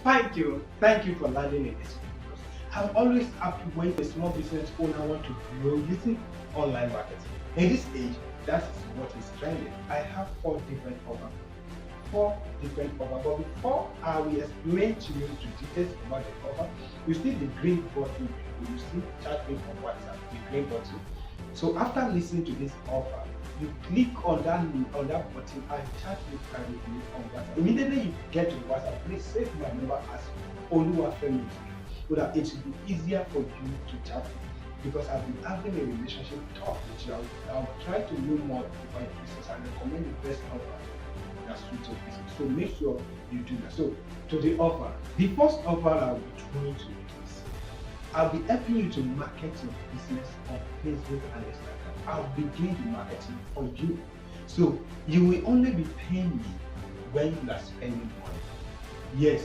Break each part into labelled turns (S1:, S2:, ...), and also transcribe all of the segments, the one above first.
S1: Thank you for landing in this video. I'm always happy when a small business owner want to grow using online marketing. In this age, that is what is trending. I have four different offers. But before I will explain to you the details about the offer, you see the green button, you see chat me on WhatsApp, the green button. So after listening to this offer, you click on that button and chat me privately on WhatsApp. Immediately you get to WhatsApp, please save my number as Oluwafemi so that it will be easier for you to chat me. Because I've been having a relationship talk with you, I'll try to know more about your business and recommend the best offer that suits your business. So make sure you do that. So to the offer, the first offer I'll be throwing to you is I'll be helping you to market your business on Facebook and Instagram. I'll be doing the marketing for you. So you will only be paying me when you are spending money. Yes,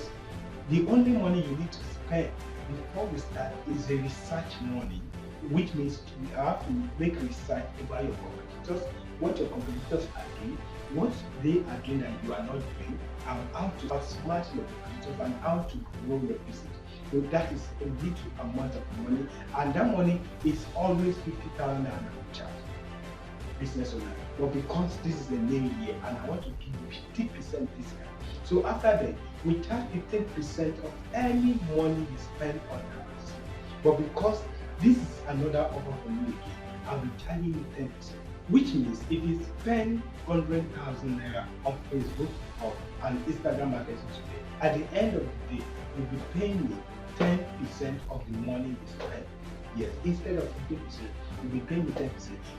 S1: the only money you need to spend before we start is a research money, which means you have to make research about your competitors, what your competitors are doing, what they are doing that you are not doing, and how to outsmart your competitors and how to grow your business. So that is a little amount of money, and that money is always 50,000 naira charge business owner. But because this is a new year and I want to give you 50% discount, so after that we charge 15% of any money you spend on that business. But because this is another offer for you again, I'll be charging you 10%, which means if you spend 100,000 naira on Facebook or on Instagram marketing today, at the end of the day, you'll be paying me 10% of the money you spend. Yes, instead of 50%, you'll be paying me 10%.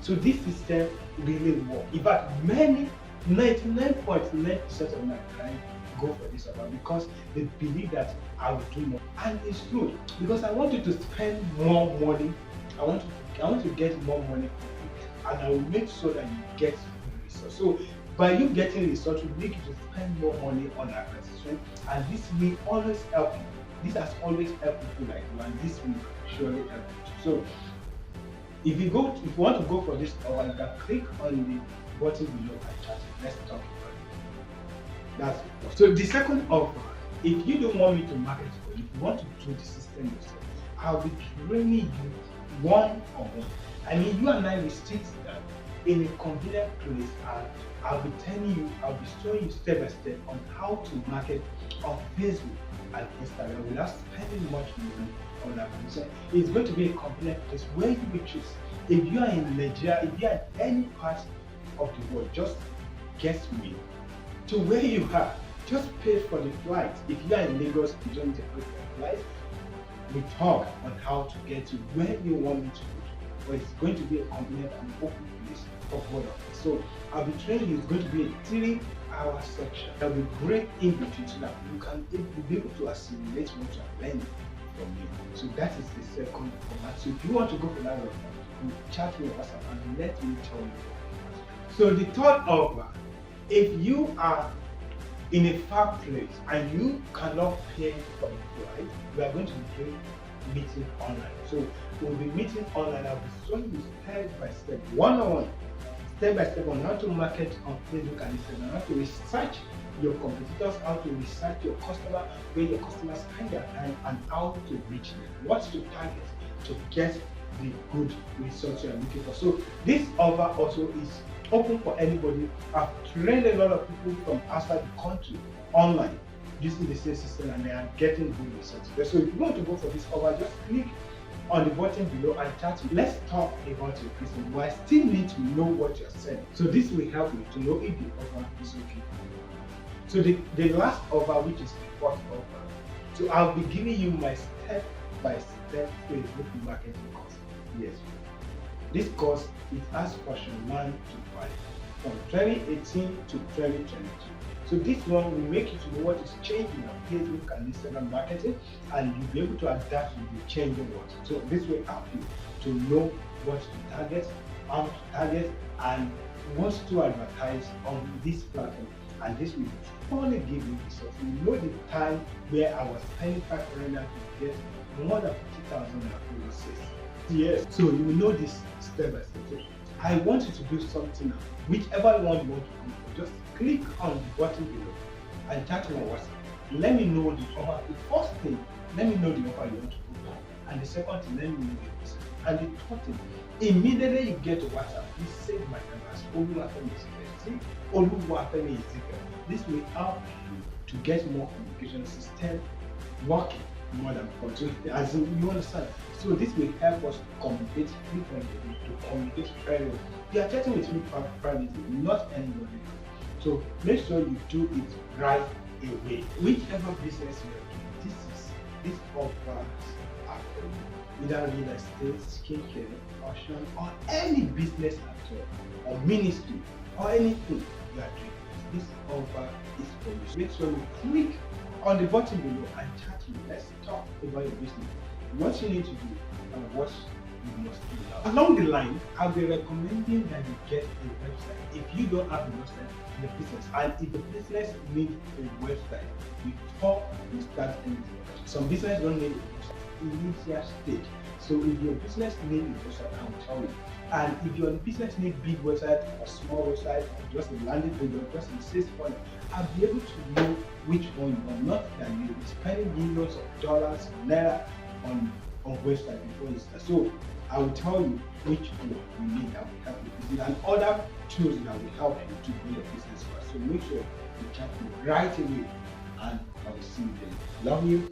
S1: So this system really works. In fact, 99.9% of my clients go for this offer because they believe that I will do more. And it's true, because I want you to spend more money. I want to get more money from you, and I will make sure that you get results. So by you getting results, will make you to spend more money on acquisition, and this will always help you. This has always helped people like you, and this will surely help you. So if you want to go for this offer, you can click on the button below and chat. Let's talk about it. That's it. So the second offer, if you don't want me to market for you, if you want to do the system yourself, I'll be training you one-on-one. I mean, you and I will sit down in a convenient place, and I'll be showing you step by step on how to market on Facebook and Instagram without spending much money on acquisition. It's going to be a convenient place where you will choose. If you are in Nigeria, if you are in any part of the world, just get me to where you are. Just pay for the flight. If you are in Lagos, you don't need to pay for the flight. We talk on how to get to where you want me to go to. But it's going to be a convenient and open place for both of us. So I'll be training you. It's going to be a 3-hour section. There'll be great in between so that you can be able to assimilate what you are learning from me. So that is the second format. So if you want to go for that offer, you chat me on WhatsApp and let me tell you. So the third offer, if you are in a far place and you cannot pay for the flight, we are going to be doing meeting online. So we'll be meeting online. I'll be showing you step by step, one-on-one, step by step on how to market on Facebook and Instagram, how to research your competitors, how to research your customer, where your customers spend their time, and how to reach them, what to target to get the good results you are looking for. So this offer also is open for anybody. I've trained a lot of people from outside the country online using the same system, and they are getting good results. So if you want to go for this offer, just click on the button below and chat. Let's talk about your business, but I still need to know what you're selling. So this will help me to know if the offer is okay. So the last offer, which is the fourth offer, so I'll be giving you my step-by-step Facebook marketing course. Yes. This course, it has version 1 to 5 from 2018 to 2022. So this one will make you to know what is changing on Facebook and Instagram marketing, and you'll be able to adapt to the changing world. So this will help you to know what to target, how to target, and what to advertise on this platform. And this will only give you results. You know the time where I was spending 500 to get more than 50,000 followers. Yes. So you will know this step by step. So I want you to do something now. Whichever one you want to go for, just click on the button below and chat me on WhatsApp. let me know the offer. The first thing, let me know the offer you want to put on. And the second thing, let me know the business. And the third thing, immediately you get to WhatsApp, please save my number as Oluwafemi Ezekiel. Oluwafemi Ezekiel. This will help you to get more communication system working more than before. So as in, you understand. So this will help us communicate frequently, to communicate very well. You are chatting with me privately, not anybody. So make sure you do it right away. Whichever business you are doing, this offers are for you. Either real estate, skincare, fashion, or any business at all, or ministry, or anything you are doing. This offer is for you. So make sure you click on the button below and chat me. Let's talk about your business, what you need to do, and what you must do. Along the line, I'll be recommending that you get a website. If you don't have a website in the business, and if the business needs a website before you start anything, some business don't need a initial stage. So if your business needs a website, I will tell you. And if your business needs big website or small website or just a landing page or just a sales funnel, I'll be able to know which one you want. Not that you'll be spending millions of dollars or naira on website before you start. So I will tell you which one you need that will help you, and other tools that will help you to grow your business fast. So make sure you chat me right away, and I will see you there. Love you.